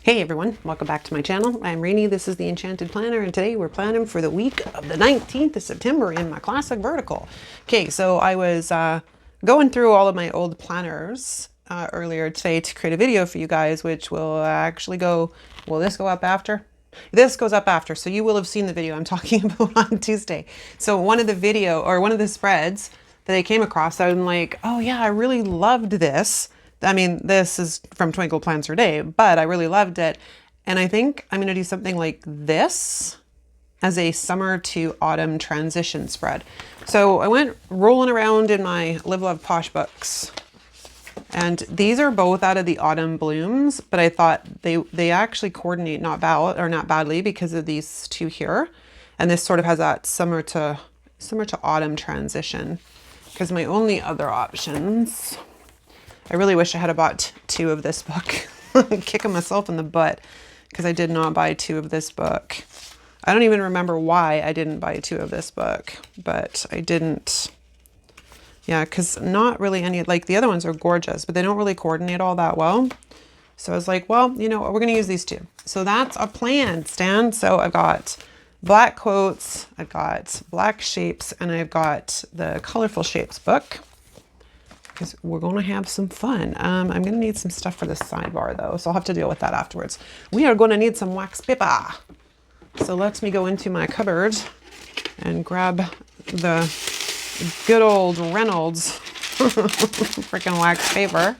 Hey everyone, welcome back to my channel. I'm Rainey, this is the Enchanted Planner, and today we're planning for the week of the 19th of September in my classic vertical. Okay, so I was going through all of my old planners earlier today to create a video for you guys, which will actually go, will this go up after? This goes up after, so you will have seen the video I'm talking about on Tuesday. So one of the spreads that I came across, I'm like, oh yeah, I really loved this. I mean, this is from Twinkle Plans Her Day, but I really loved it. And I think I'm going to do something like this as a summer to autumn transition spread. So I went rolling around in my Live Love Posh books. And these are both out of the Autumn Blooms, but I thought they actually coordinate not badly because of these two here. And this sort of has that summer to autumn transition. Because my only other options, I really wish I had bought two of this book. I'm kicking myself in the butt because I did not buy two of this book. I don't even remember why I didn't buy two of this book, but I didn't. Yeah, because not really any, like the other ones are gorgeous, but they don't really coordinate all that well. So I was like, well, you know, we're going to use these two. So that's a plan, Stan. So I've got black quotes, I've got black shapes, and I've got the colorful shapes book. Because we're going to have some fun. I'm going to need some stuff for the sidebar though, so I'll have to deal with that afterwards. We are going to need some wax paper. So let me go into my cupboard and grab the good old Reynolds freaking wax paper.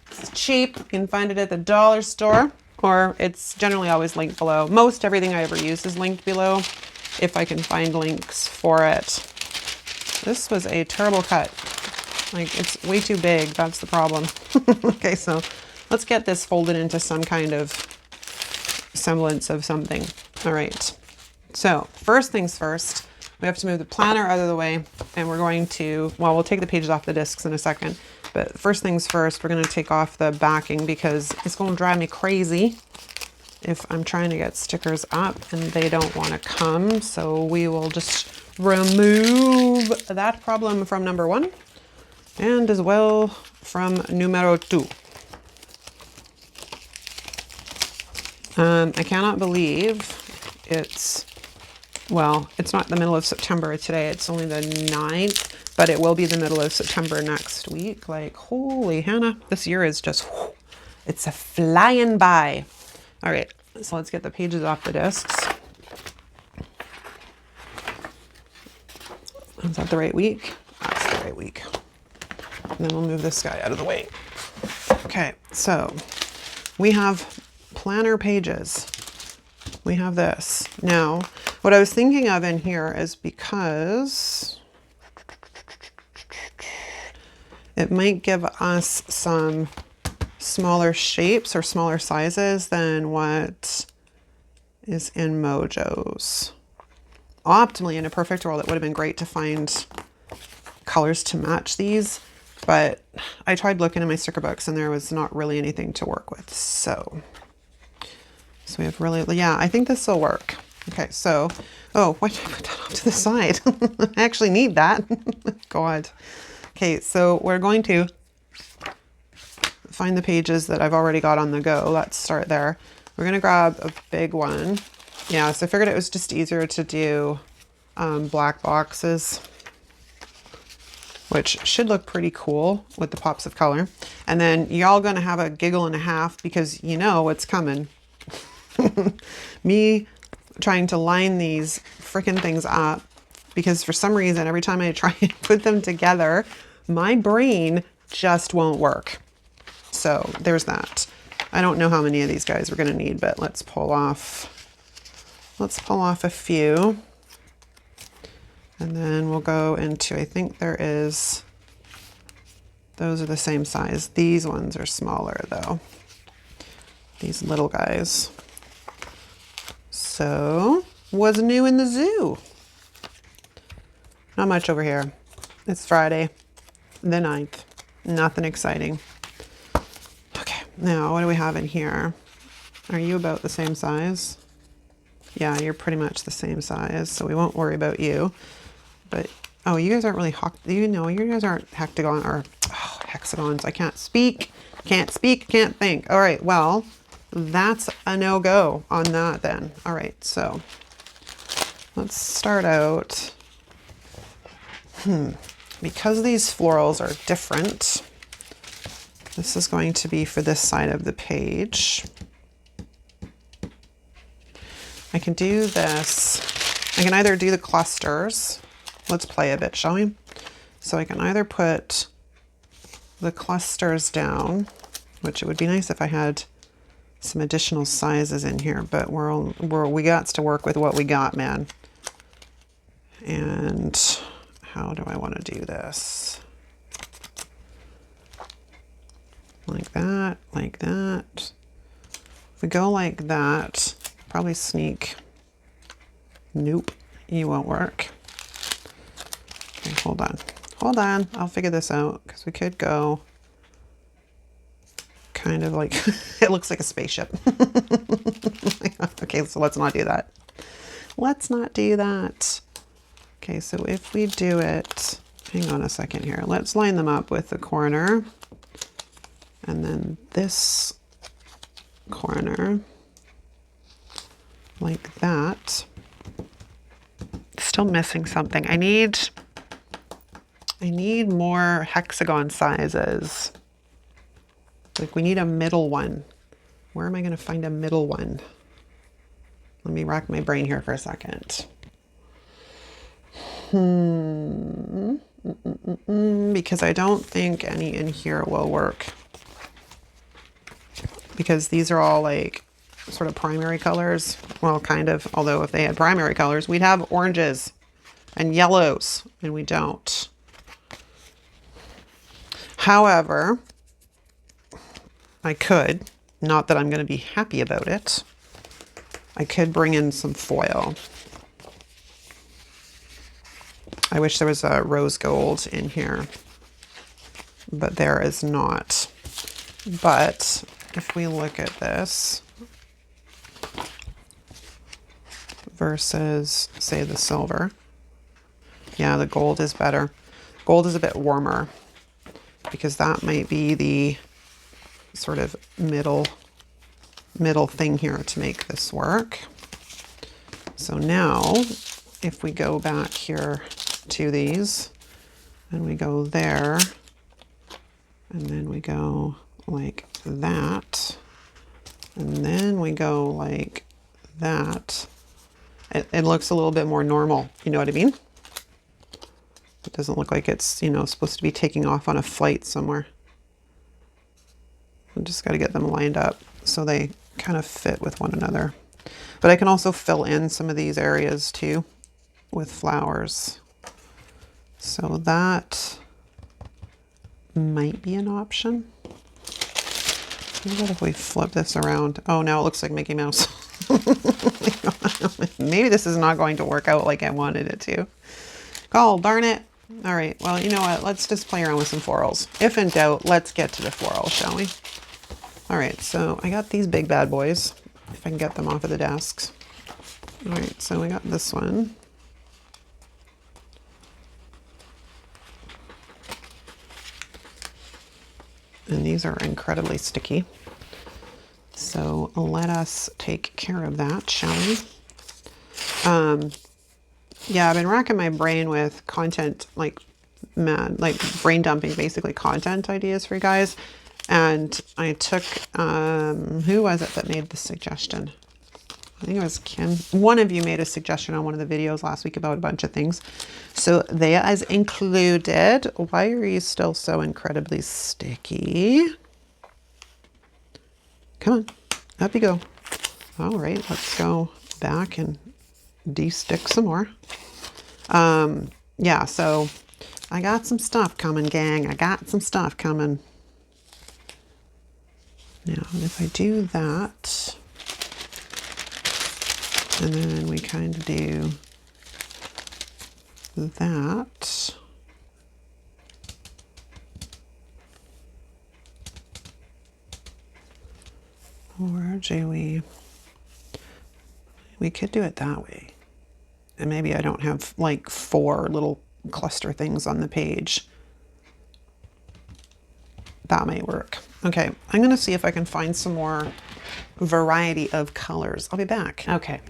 It's cheap. You can find it at the dollar store, or it's generally always linked below. Most everything I ever use is linked below if I can find links for it. This was a terrible cut. Like, it's way too big. That's the problem. Okay, so let's get this folded into some kind of semblance of something. All right. So first things first, we have to move the planner out of the way, and we're going to, well, we'll take the pages off the discs in a second. But first things first, we're going to take off the backing because it's going to drive me crazy if I'm trying to get stickers up and they don't want to come. So we will just remove that problem from number one. And as well from numero two. I cannot believe it's not the middle of September today. It's only the 9th, but it will be the middle of September next week. Like, holy Hannah, this year is just, it's a flying by. All right, so let's get the pages off the discs. Is that the right week? That's the right week. And then we'll move this guy out of the way. Okay, so we have planner pages. We have this. Now, what I was thinking of in here is because it might give us some smaller shapes or smaller sizes than what is in Mojo's. Optimally, in a perfect world, it would have been great to find colors to match these. But I tried looking in my sticker books and there was not really anything to work with. So we have really, yeah, I think this will work. Okay, so, oh, why did I put that off to the side? I actually need that. God. Okay, so we're going to find the pages that I've already got on the go. Let's start there. We're going to grab a big one. Yeah, so I figured it was just easier to do black boxes, which should look pretty cool with the pops of color. And then y'all gonna have a giggle and a half because you know what's coming. Me trying to line these freaking things up because for some reason, every time I try and put them together, my brain just won't work. So there's that. I don't know how many of these guys we're gonna need, but let's pull off a few. And then we'll go into, I think there is, those are the same size. These ones are smaller though. These little guys. So, what's new in the zoo? Not much over here. It's Friday, the 9th. Nothing exciting. Okay, now what do we have in here? Are you about the same size? Yeah, you're pretty much the same size, so we won't worry about you. But, oh, you guys aren't really, you guys aren't hexagons. I can't speak, can't think. All right, well, that's a no-go on that then. All right, so let's start out. Because these florals are different, this is going to be for this side of the page. I can do this. I can either do the clusters. Let's play a bit, shall we? So I can either put the clusters down, which it would be nice if I had some additional sizes in here, but we got to work with what we got, man. And how do I want to do this? Like that, like that. If we go like that, probably sneak. Nope, you won't work. Okay, hold on. Hold on, I'll figure this out, because we could go kind of like, it looks like a spaceship. Okay, so let's not do that. Let's not do that. Okay, so if we do it, hang on a second here. Let's line them up with the corner. And then this corner, like that. Still missing something. I need more hexagon sizes. Like we need a middle one. Where am I going to find a middle one? Let me rack my brain here for a second. Because I don't think any in here will work. Because these are all like sort of primary colors. Well, kind of, although if they had primary colors, we'd have oranges and yellows, and we don't. However, I could, not that I'm going to be happy about it, I could bring in some foil. I wish there was a rose gold in here, but there is not. But if we look at this versus, say, the silver, yeah, the gold is better. Gold is a bit warmer because that might be the sort of middle thing here to make this work. So now if we go back here to these and we go there and then we go like that and then we go like that, it looks a little bit more normal, you know what I mean? It doesn't look like it's, you know, supposed to be taking off on a flight somewhere. I just got to get them lined up so they kind of fit with one another. But I can also fill in some of these areas too with flowers. So that might be an option. What about if we flip this around? Oh, now it looks like Mickey Mouse. Maybe this is not going to work out like I wanted it to. Oh, darn it. All right, well, you know what? Let's just play around with some florals. If in doubt, let's get to the florals, shall we? All right, so I got these big bad boys, if I can get them off of the desks. All right, so we got this one. And these are incredibly sticky. So let us take care of that, shall we? Yeah, I've been racking my brain with content, like mad, like brain dumping, basically content ideas for you guys. And I took, who was it that made the suggestion? I think it was Kim. One of you made a suggestion on one of the videos last week about a bunch of things. So they as included. Why are you still so incredibly sticky? Come on, up you go. All right, let's go back and de-stick some more. Yeah, so I got some stuff coming, gang. I got some stuff coming. Now, if I do that, and then we kind of do that, or do we could do it that way. And maybe I don't have like 4 little cluster things on the page. That might work. Okay, I'm gonna see if I can find some more variety of colors. I'll be back. Okay.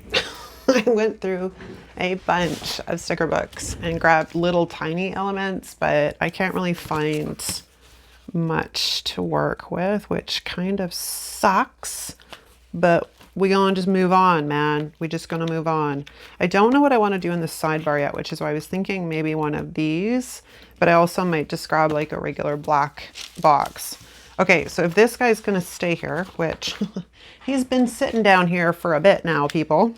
I went through a bunch of sticker books and grabbed little tiny elements, but I can't really find much to work with, which kind of sucks, but we gonna just move on, man. We just gonna move on. I don't know what I want to do in the sidebar yet, which is why I was thinking maybe one of these, but I also might just grab like a regular black box. Okay, so if this guy's gonna stay here, which he's been sitting down here for a bit now, people,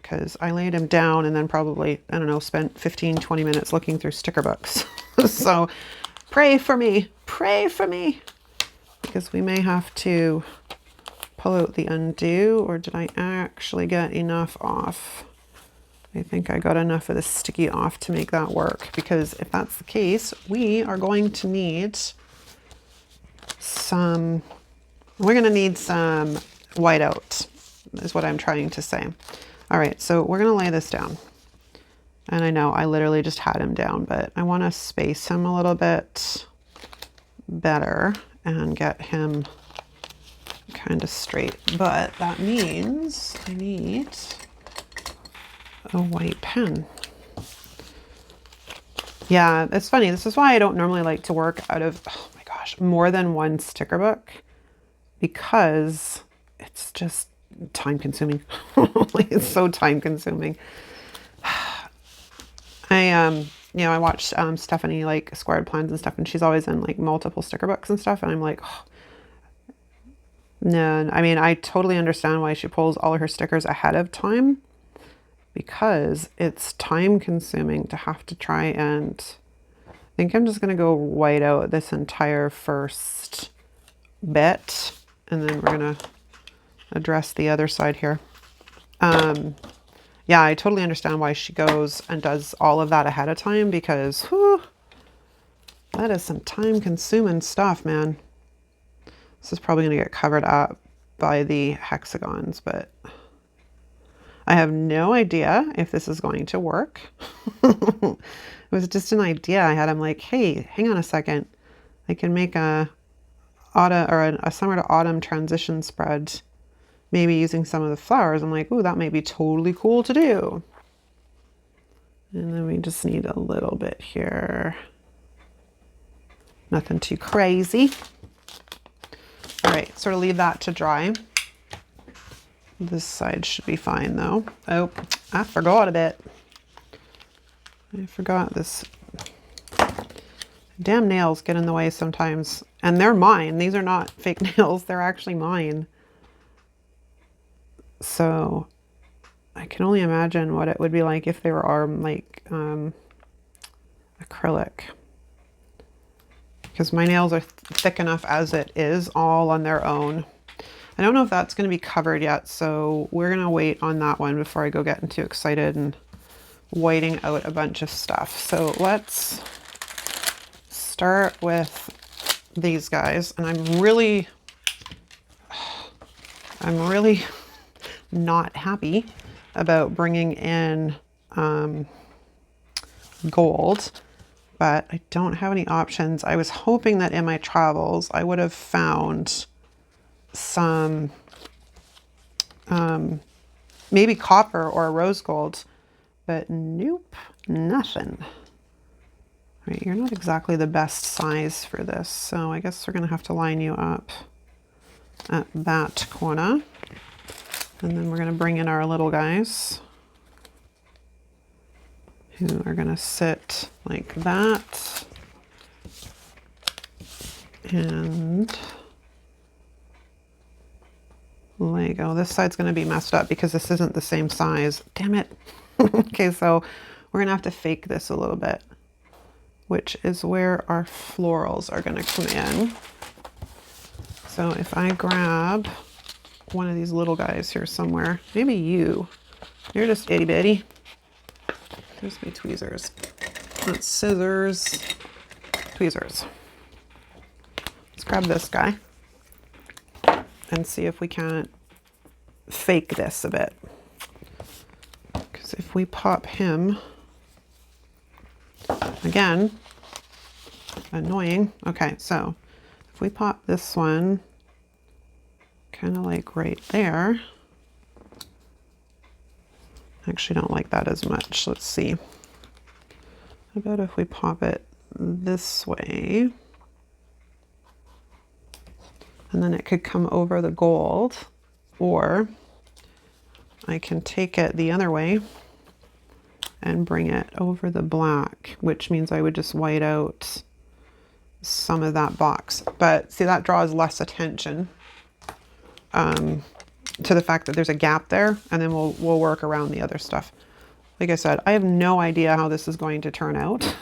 because I laid him down and then probably, I don't know, spent 15-20 minutes looking through sticker books. So pray for me, because we may have to pull out the undo. Or did I actually get enough off? I think I got enough of the sticky off to make that work, because if that's the case, we are going to need some, we're going to need some whiteout, is what I'm trying to say. All right, so we're going to lay this down. And I know I literally just had him down, but I want to space him a little bit better and get him kind of straight. But that means I need a white pen. Yeah, it's funny. This is why I don't normally like to work out of, oh my gosh, more than one sticker book, because it's just time consuming. Like, it's so time consuming. I watched Stephanie like squared plans and stuff, and she's always in like multiple sticker books and stuff, and I'm like, oh, no. I mean, I totally understand why she pulls all of her stickers ahead of time, because it's time consuming to have to try and, I think I'm just gonna go white out this entire first bit, and then we're gonna address the other side here. Yeah, I totally understand why she goes and does all of that ahead of time, because whew, that is some time consuming stuff, man. This is probably going to get covered up by the hexagons, but I have no idea if this is going to work. It was just an idea I had. I'm like, hey, hang on a second. I can make a summer to autumn transition spread, maybe using some of the flowers. I'm like, ooh, that may be totally cool to do. And then we just need a little bit here. Nothing too crazy. All right, sort of leave that to dry. This side should be fine though. Oh, I forgot a bit. I forgot this. Damn nails get in the way sometimes. And they're mine. These are not fake nails. They're actually mine. So I can only imagine what it would be like if they were like acrylic, because my nails are thick enough as it is all on their own. I don't know if that's going to be covered yet, so we're going to wait on that one before I go getting too excited and whiting out a bunch of stuff. So let's start with these guys, and I'm really not happy about bringing in gold, but I don't have any options. I was hoping that in my travels I would have found some maybe copper or rose gold, but nope, nothing. All right, you're not exactly the best size for this, so I guess we're gonna have to line you up at that corner. And then we're going to bring in our little guys, who are going to sit like that. And Lego. This side's going to be messed up because this isn't the same size. Damn it. Okay, so we're going to have to fake this a little bit, which is where our florals are going to come in. So if I grab one of these little guys here somewhere, maybe you're just itty bitty. Here's my tweezers, not scissors, tweezers. Let's grab this guy and see if we can't fake this a bit, because if we pop him, again, annoying. Okay, so if we pop this one kind of like right there. I actually don't like that as much. Let's see. How about if we pop it this way? And then it could come over the gold, or I can take it the other way and bring it over the black, which means I would just white out some of that box. But see, that draws less attention to the fact that there's a gap there, and then we'll work around the other stuff. Like I said, I have no idea how this is going to turn out.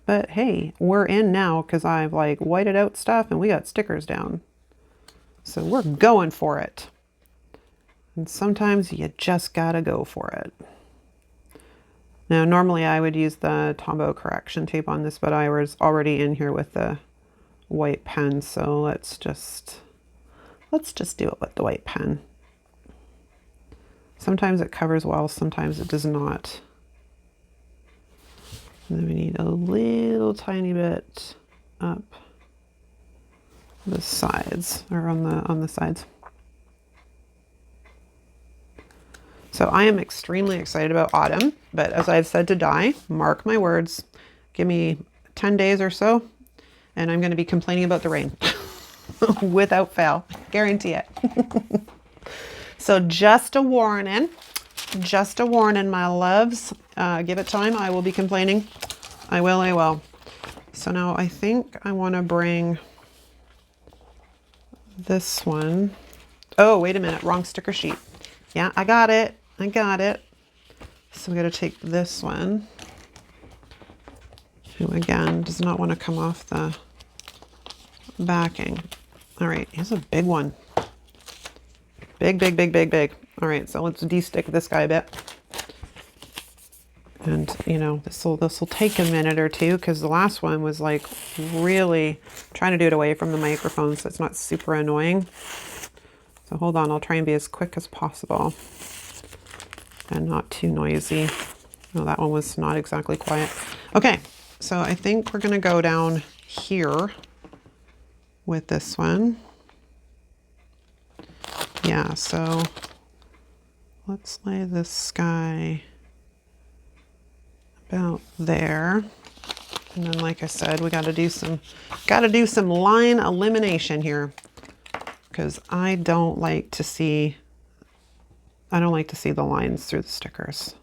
But hey, we're in now because I've like whited out stuff and we got stickers down. So we're going for it. And sometimes you just gotta go for it. Now, normally I would use the Tombow correction tape on this, but I was already in here with the white pen. So let's just do it with the white pen. Sometimes it covers well, sometimes it does not. And then we need a little tiny bit up the sides, or on the sides. So I am extremely excited about autumn, but as I've said to Di, mark my words, give me 10 days or so, and I'm going to be complaining about the rain without fail, guarantee it. So just a warning, my loves. Give it time. I will be complaining. I will. So now I think I want to bring this one. Oh, wait a minute. Wrong sticker sheet. Yeah, I got it. So we got to take this one, who again does not want to come off the backing. All right, here's a big one. Big. All right, so let's de-stick this guy a bit. And you know, this will take a minute or two because the last one was like really trying to do it away from the microphone so it's not super annoying. So hold on, I'll try and be as quick as possible and not too noisy. No, that one was not exactly quiet. Okay, so I think we're gonna go down here with this one. Yeah, so let's lay this guy about there. And then like I said, we gotta do some line elimination here because I don't like to see the lines through the stickers.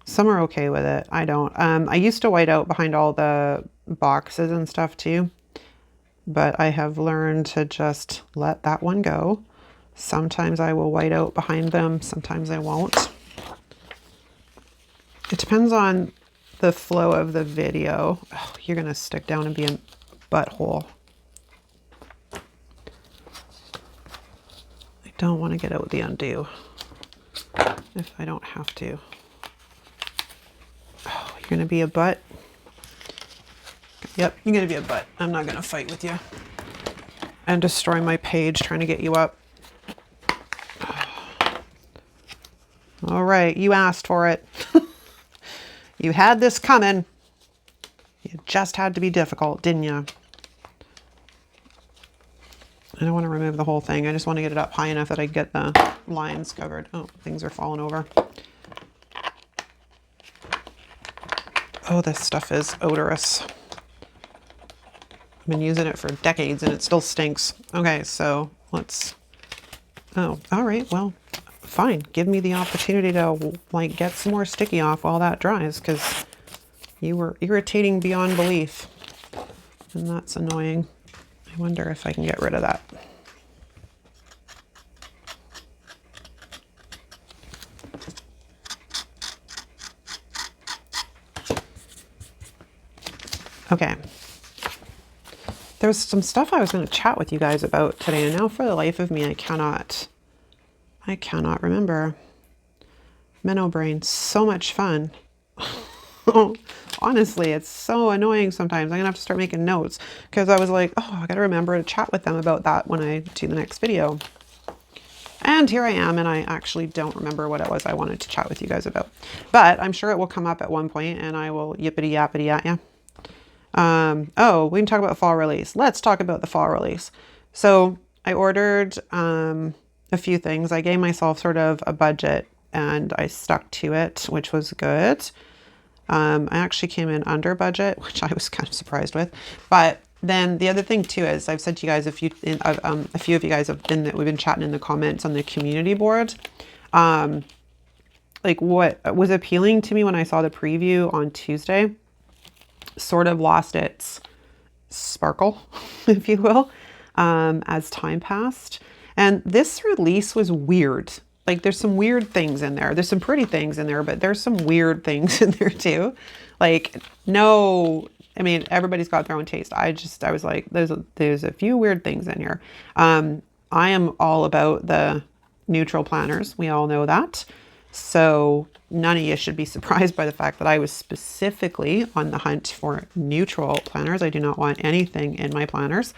Some are okay with it. I don't. I used to white out behind all the boxes and stuff too, but I have learned to just let that one go. Sometimes I will white out behind them, sometimes I won't. It depends on the flow of the video. Oh, you're gonna stick down and be a butthole. I don't want to get out the undo if I don't have to. Oh, you're gonna be a butt? Yep, you're gonna be a butt. I'm not gonna fight with you and destroy my page trying to get you up. All right, you asked for it. You had this coming. You just had to be difficult, didn't you? I don't want to remove the whole thing. I just want to get it up high enough that I get the lines covered. Oh, things are falling over. Oh, this stuff is odorous. I've been using it for decades and it still stinks. Okay, so let's... Oh, all right, well, fine. Give me the opportunity to like get some more sticky off while that dries because you were irritating beyond belief. And that's annoying. I wonder if I can get rid of that. Okay. There's some stuff I was going to chat with you guys about today, and now for the life of me, I cannot remember. Minnow brain, so much fun. Honestly, it's so annoying sometimes. I'm gonna have to start making notes because I was like, oh, I gotta remember to chat with them about that when I do the next video. And here I am, and I actually don't remember what it was I wanted to chat with you guys about. But I'm sure it will come up at one point, and I will yippity yappity at you. Oh, we can talk about fall release. Let's talk about the fall release. So I ordered a few things. I gave myself sort of a budget and I stuck to it, which was good. I actually came in under budget, which I was kind of surprised with. But then the other thing too is I've said to you guys, a few of you guys have been, that we've been chatting in the comments on the community board. Like what was appealing to me when I saw the preview on Tuesday sort of lost its sparkle, if you will, as time passed. And this release was weird. Like there's some weird things in there. There's some pretty things in there, but there's some weird things in there too. Like no, I mean, everybody's got their own taste. I was like, there's a few weird things in here. I am all about the neutral planners. We all know that. So none of you should be surprised by the fact that I was specifically on the hunt for neutral planners. I do not want anything in my planners.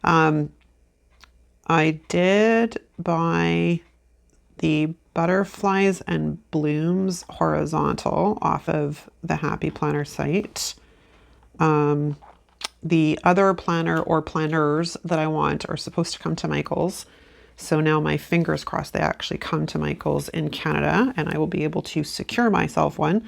I did buy the butterflies and blooms horizontal off of the Happy Planner site. The other planner or planners that I want are supposed to come to Michael's. So now my fingers crossed they actually come to Michael's in Canada and I will be able to secure myself one.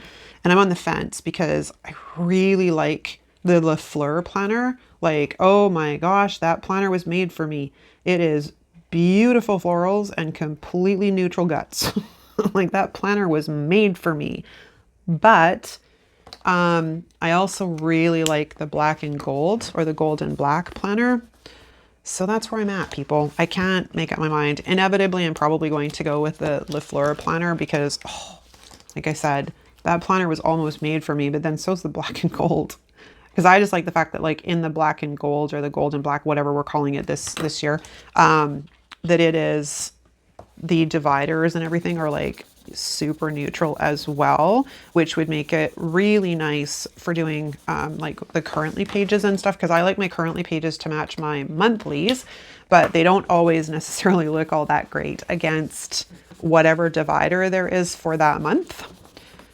And I'm on the fence because I really like the Le Fleur planner. Like, oh my gosh, that planner was made for me. It is beautiful florals and completely neutral guts. Like that planner was made for me. But I also really like the black and gold or the gold and black planner. So that's where I'm at, people. I can't make up my mind. Inevitably, I'm probably going to go with the Le Fleur planner because, like I said, that planner was almost made for me, but then so's the black and gold. Because I just like the fact that like in the black and gold or the gold and black, whatever we're calling it this year, that it is, the dividers and everything are like super neutral as well, which would make it really nice for doing like the currently pages and stuff, because I like my currently pages to match my monthlies, but they don't always necessarily look all that great against whatever divider there is for that month.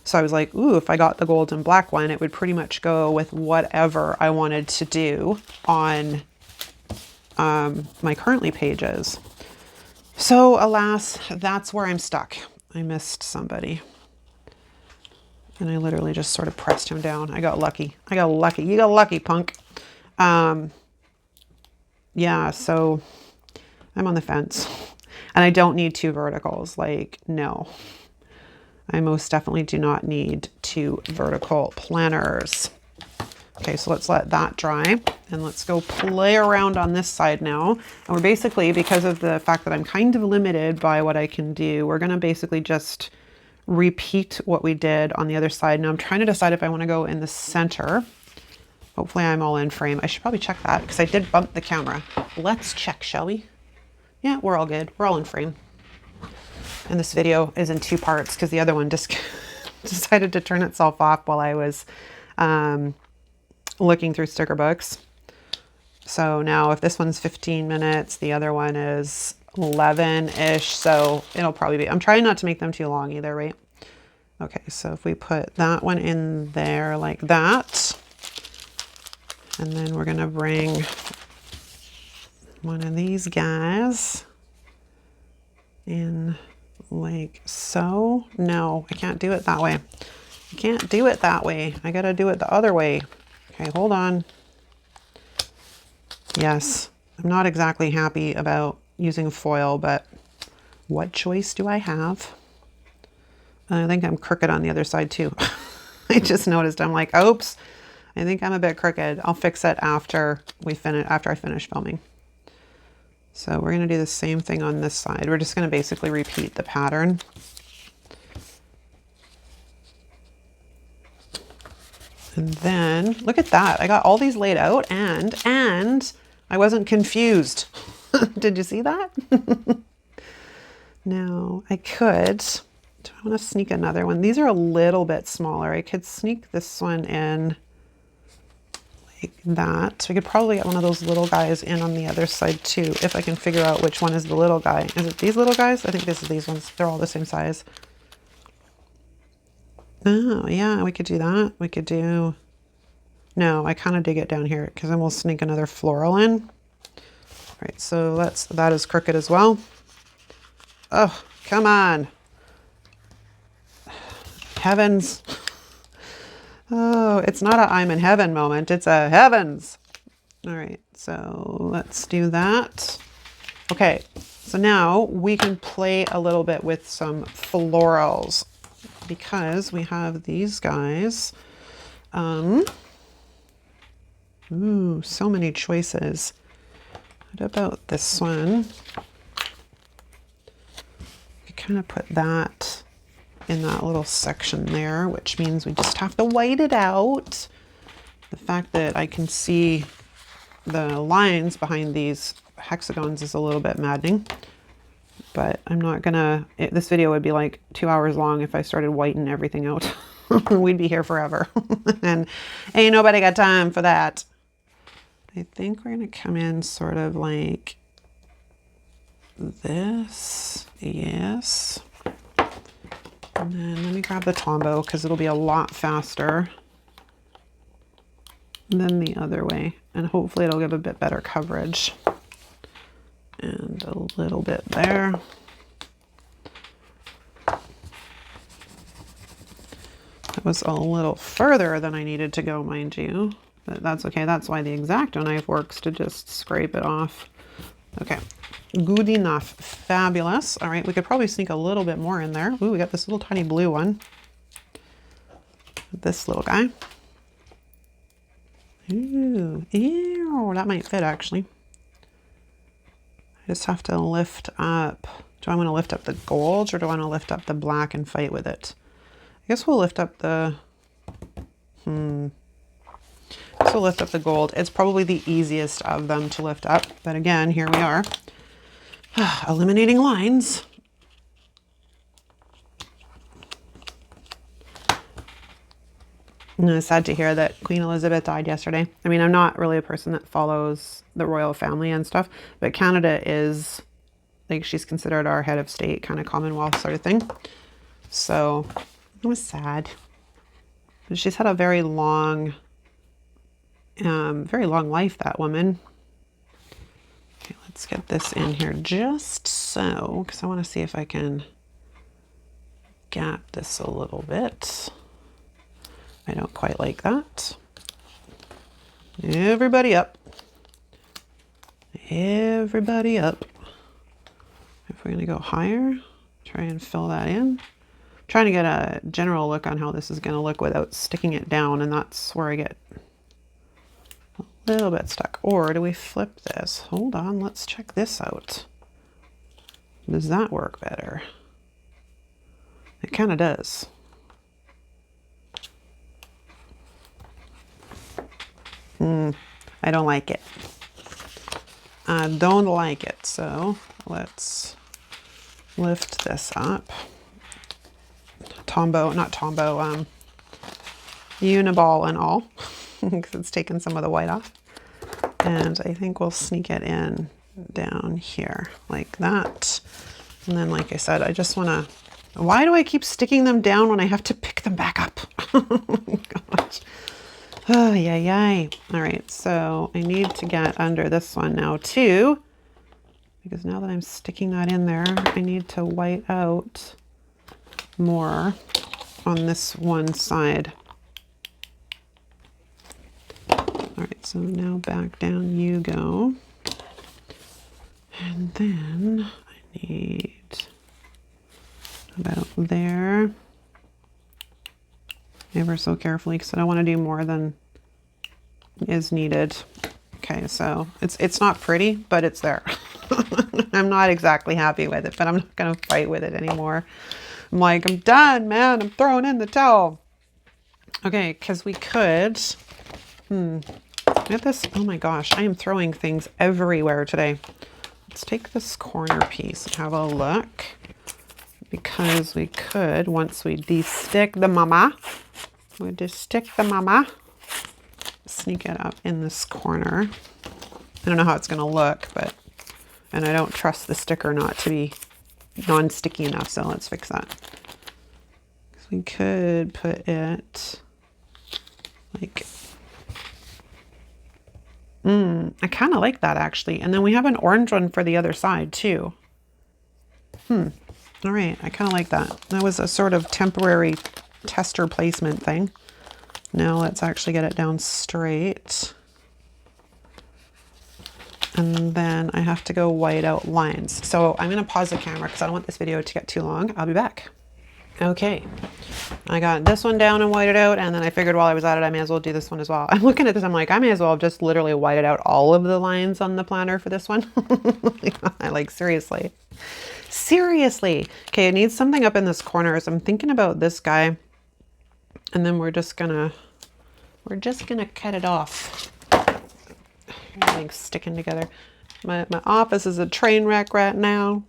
So I was like, ooh, if I got the gold and black one, it would pretty much go with whatever I wanted to do on my currently pages. So alas, that's where I'm stuck. I missed somebody. And I literally just sort of pressed him down. I got lucky. I got lucky. You got lucky, punk. Yeah, so I'm on the fence. And I don't need 2 verticals. Like, no. I most definitely do not need 2 vertical planners. Okay, so let's let that dry and let's go play around on this side now. And we're basically, because of the fact that I'm kind of limited by what I can do, we're gonna basically just repeat what we did on the other side. Now I'm trying to decide if I wanna go in the center. Hopefully I'm all in frame. I should probably check that because I did bump the camera. Let's check, shall we? Yeah, we're all good. We're all in frame. And this video is in 2 parts because the other one just decided to turn itself off while I was looking through sticker books. So now if this one's 15 minutes, the other one is 11-ish. So it'll probably be, I'm trying not to make them too long either, right? Okay, so if we put that one in there like that, and then we're gonna bring one of these guys in like so. No, I can't do it that way. I can't do it that way. I gotta do it the other way. Okay, hold on. Yes, I'm not exactly happy about using foil, but what choice do I have? I think I'm crooked on the other side too. I just noticed, I'm like, oops, I think I'm a bit crooked. I'll fix it after I finish filming. So we're gonna do the same thing on this side. We're just gonna basically repeat the pattern. And then look at that. I got all these laid out and I wasn't confused. Did you see that? Now I could, do I want to sneak another one? These are a little bit smaller. I could sneak this one in like that. So we could probably get one of those little guys in on the other side too, if I can figure out which one is the little guy. Is it these little guys? I think this is these ones. They're all the same size. Oh, yeah, we could do that. We could do, no, I kind of dig it down here because then we'll sneak another floral in. right, so that is crooked as well. Oh, come on. Heavens. Oh, it's not a I'm in heaven moment. It's a heavens. All right, so let's do that. Okay, so now we can play a little bit with some florals because we have these guys. Ooh, so many choices. What about this one? You kind of put that in that little section there, which means we just have to white it out. The fact that I can see the lines behind these hexagons is a little bit maddening, but I'm not gonna, this video would be like 2 hours long if I started whitening everything out. We'd be here forever. And ain't nobody got time for that. I think we're gonna come in sort of like this. Yes. And then let me grab the Tombow because it'll be a lot faster than the other way. And hopefully it'll give a bit better coverage. And a little bit there. That was a little further than I needed to go, mind you. But that's okay. That's why the X-Acto knife works, to just scrape it off. Okay. Good enough. Fabulous. All right, we could probably sneak a little bit more in there. Ooh, we got this little tiny blue one. This little guy. Ooh, ew, that might fit actually. I just have to lift up. Do I want to lift up the gold or do I want to lift up the black and fight with it? I guess we'll lift up the, we'll lift up the gold. It's probably the easiest of them to lift up. But again, here we are. Eliminating lines. And it's sad to hear that Queen Elizabeth died yesterday. I mean, I'm not really a person that follows the royal family and stuff, but Canada is, like, she's considered our head of state, kind of Commonwealth sort of thing. So it was sad. But she's had a very long life, that woman. Okay, let's get this in here just so, because I want to see if I can gap this a little bit. I don't quite like that. Everybody up. Everybody up. If we're going to go higher, try and fill that in. I'm trying to get a general look on how this is going to look without sticking it down, and that's where I get a little bit stuck. Or do we flip this? Hold on, let's check this out. Does that work better? It kind of does. I don't like it. I don't like it. So let's lift this up. Tombow, not Tombow, Uniball and all, because it's taken some of the white off. And I think we'll sneak it in down here like that. And then, like I said, I just want to, why do I keep sticking them down when I have to pick them back up? Oh, gosh. Oh, yay. All right, so I need to get under this one now too, because now that I'm sticking that in there, I need to white out more on this one side. All right, so now back down you go. And then I need about there. Ever so carefully, because I don't want to do more than is needed. Okay, so it's not pretty, but it's there. I'm not exactly happy with it, but I'm not going to fight with it anymore. I'm like, I'm done, man. I'm throwing in the towel. Okay, because we could... At this, oh my gosh, I am throwing things everywhere today. Let's take this corner piece and have a look. Because we could, once we de-stick the mama, we de-stick the mama, sneak it up in this corner. I don't know how it's going to look, but, and I don't trust the sticker not to be non-sticky enough, so let's fix that. So we could put it like, I kind of like that actually. And then we have an orange one for the other side too. All right, I kind of like that. That was a sort of temporary tester placement thing. Now let's actually get it down straight. And then I have to go white out lines. So I'm going to pause the camera because I don't want this video to get too long. I'll be back. Okay, I got this one down and whited out, and then I figured while I was at it, I may as well do this one as well. I'm looking at this, I'm like, I may as well have just literally whited out all of the lines on the planner for this one. Like, seriously. Seriously. Okay, it needs something up in this corner, so I'm thinking about this guy, and then we're just gonna cut it off. Everything's sticking together. My office is a train wreck right now.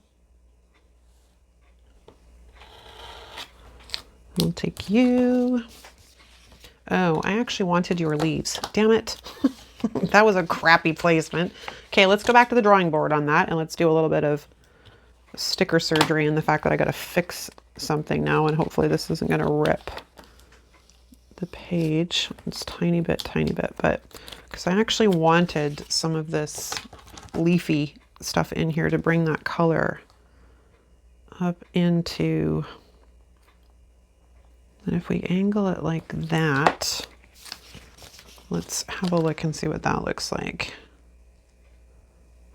I'll take you. Oh, I actually wanted your leaves. Damn it. That was a crappy placement. Okay, let's go back to the drawing board on that, and let's do a little bit of sticker surgery and the fact that I got to fix something now, and hopefully this isn't going to rip the page. It's tiny bit, but because I actually wanted some of this leafy stuff in here to bring that color up into... And if we angle it like that, let's have a look and see what that looks like.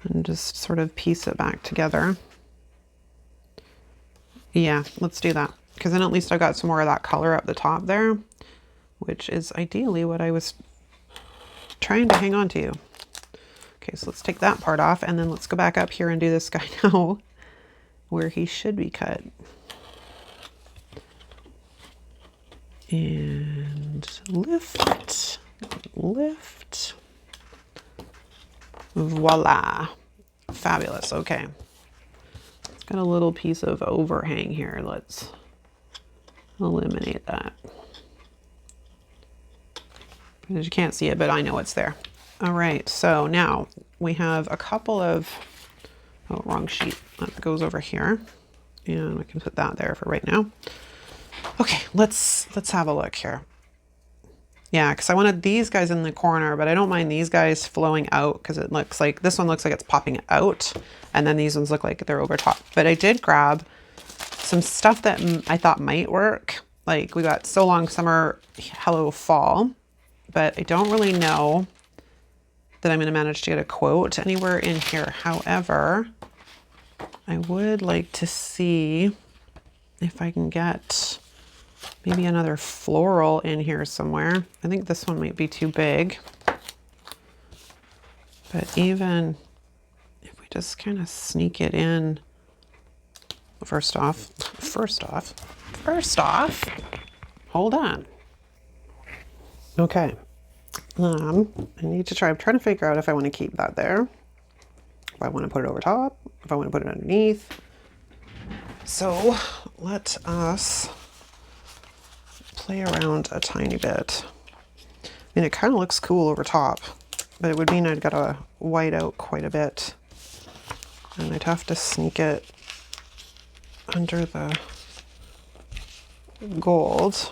And just sort of piece it back together. Yeah, let's do that. Because then at least I got some more of that color up the top there, which is ideally what I was trying to hang on to. Okay, so let's take that part off, and then let's go back up here and do this guy now, where he should be cut. And lift, lift, voila, fabulous. Okay, it's got a little piece of overhang here. Let's eliminate that. Because you can't see it, but I know it's there. All right, so now we have a couple of, oh, wrong sheet. That goes over here, and we can put that there for right now. Okay, let's have a look here. Yeah, because I wanted these guys in the corner, but I don't mind these guys flowing out because it looks like, this one looks like it's popping out, and then these ones look like they're over top. But I did grab some stuff that I thought might work. Like, we got So Long Summer, Hello Fall, but I don't really know that I'm going to manage to get a quote anywhere in here. However, I would like to see if I can get maybe another floral in here somewhere. I think this one might be too big. But even if we just kind of sneak it in, first off, hold on. Okay. I need to try, I'm trying to figure out if I want to keep that there, if I want to put it over top, if I want to put it underneath. So let us play around a tiny bit. I mean, it kind of looks cool over top, but it would mean I'd got to white out quite a bit. And I'd have to sneak it under the gold.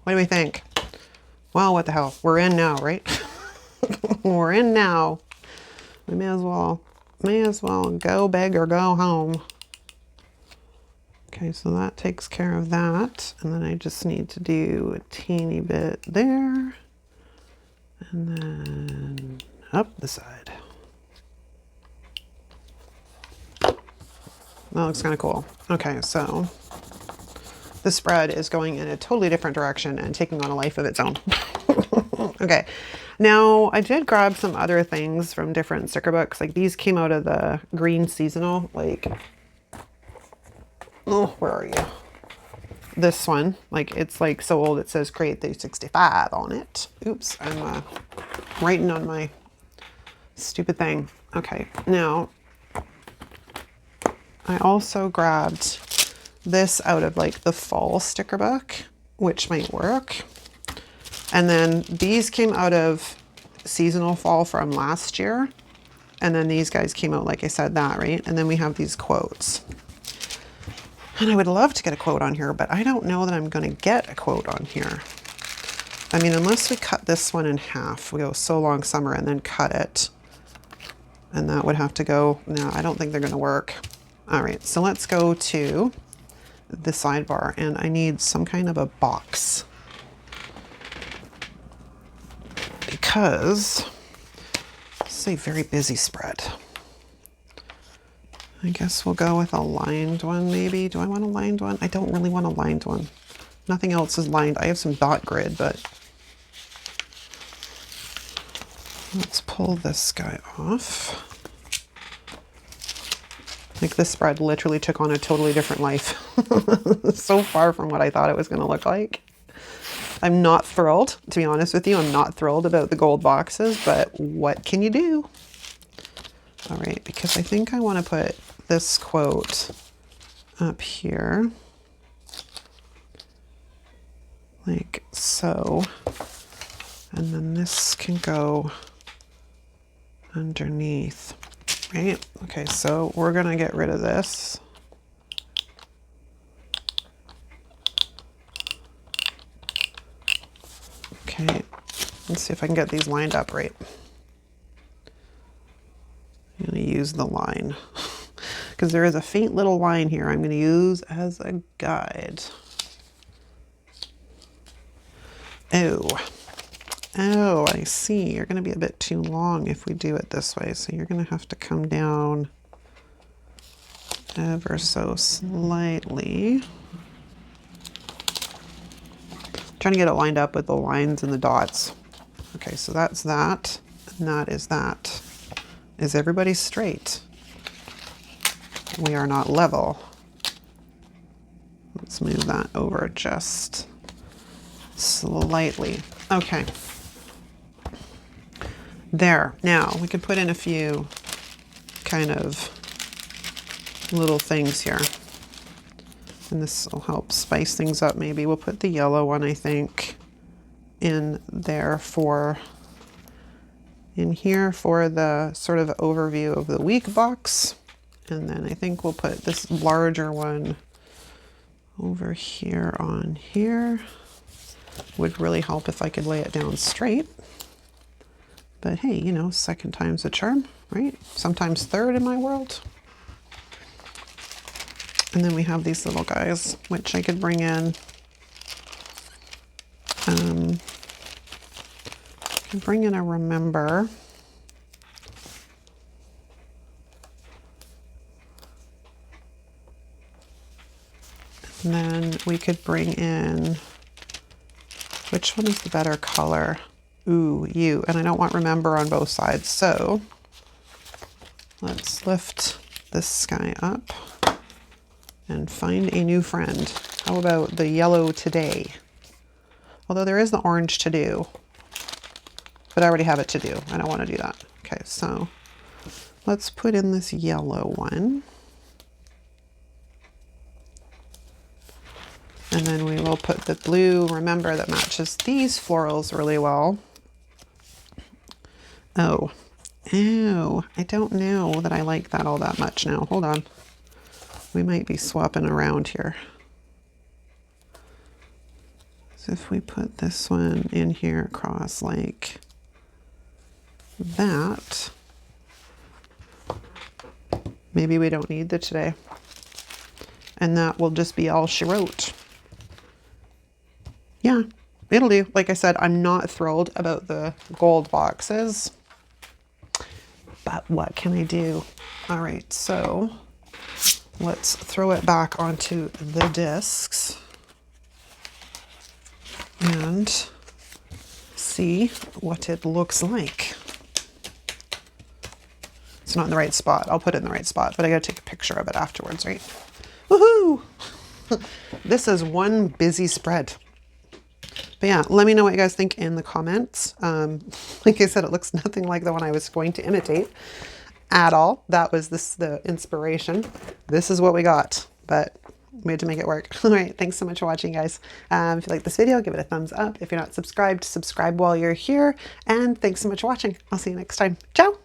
What do we think? Well, what the hell? We're in now, right? We're in now. We may as well go big or go home. Okay, so that takes care of that. And then I just need to do a teeny bit there. And then up the side. That looks kind of cool. Okay, so the spread is going in a totally different direction and taking on a life of its own. Okay, now I did grab some other things from different sticker books. Like these came out of the green seasonal, like, oh, where are you? This one, like it's like so old it says Create 365 on it. Oops, I'm writing on my stupid thing. Okay, now I also grabbed this out of like the fall sticker book, which might work. And then these came out of seasonal fall from last year. And then these guys came out, like I said, that, right? And then we have these quotes. And I would love to get a quote on here, but I don't know that I'm going to get a quote on here. I mean, unless we cut this one in half, we go So Long Summer and then cut it. And that would have to go, no, I don't think they're going to work. All right, so let's go to the sidebar, and I need some kind of a box. Because it's a very busy spread. I guess we'll go with a lined one maybe. Do I want a lined one? I don't really want a lined one. Nothing else is lined. I have some dot grid, but let's pull this guy off. Like, this spread literally took on a totally different life. So far from what I thought it was going to look like. I'm not thrilled, to be honest with you. I'm not thrilled about the gold boxes, but what can you do? All right, because I think I want to put this quote up here, like so. And then this can go underneath, right? Okay, so we're going to get rid of this. Okay, let's see if I can get these lined up right. I'm going to use the line because there is a faint little line here I'm going to use as a guide. Oh, I see. You're going to be a bit too long if we do it this way. So you're going to have to come down ever so slightly. Trying to get it lined up with the lines and the dots. Okay, so that's that, and that is that. Is everybody straight? We are not level. Let's move that over just slightly. Okay. There. Now we can put in a few kind of little things here. And this will help spice things up maybe. We'll put the yellow one, I think, in there in here for the sort of overview of the week box. And then I think we'll put this larger one over here on here. Would really help if I could lay it down straight. But hey, you know, second time's a charm, right? Sometimes third in my world. And then we have these little guys, which I could bring in. I can bring in a remember. And then we could bring in, which one is the better color? Ooh, you. And I don't want remember on both sides. So let's lift this guy up and find a new friend. How about the yellow today? Although there is the orange to do, but I already have it to do. I don't want to do that. Okay, so let's put in this yellow one. And then we will put the blue, remember, that matches these florals really well. Oh, I don't know that I like that all that much now. Hold on. We might be swapping around here. So if we put this one in here across like that, maybe we don't need the today. And that will just be all she wrote. Yeah, it'll do. Like I said, I'm not thrilled about the gold boxes, but what can I do? All right, so let's throw it back onto the discs and see what it looks like. It's not in the right spot. I'll put it in the right spot, but I gotta take a picture of it afterwards, right? Woohoo! This is one busy spread. But yeah, let me know what you guys think in the comments. Like I said, it looks nothing like the one I was going to imitate at all. That was the inspiration. This is what we got, but we had to make it work. All right, thanks so much for watching, guys. If you like this video, give it a thumbs up. If you're not subscribed, subscribe while you're here. And thanks so much for watching. I'll see you next time. Ciao!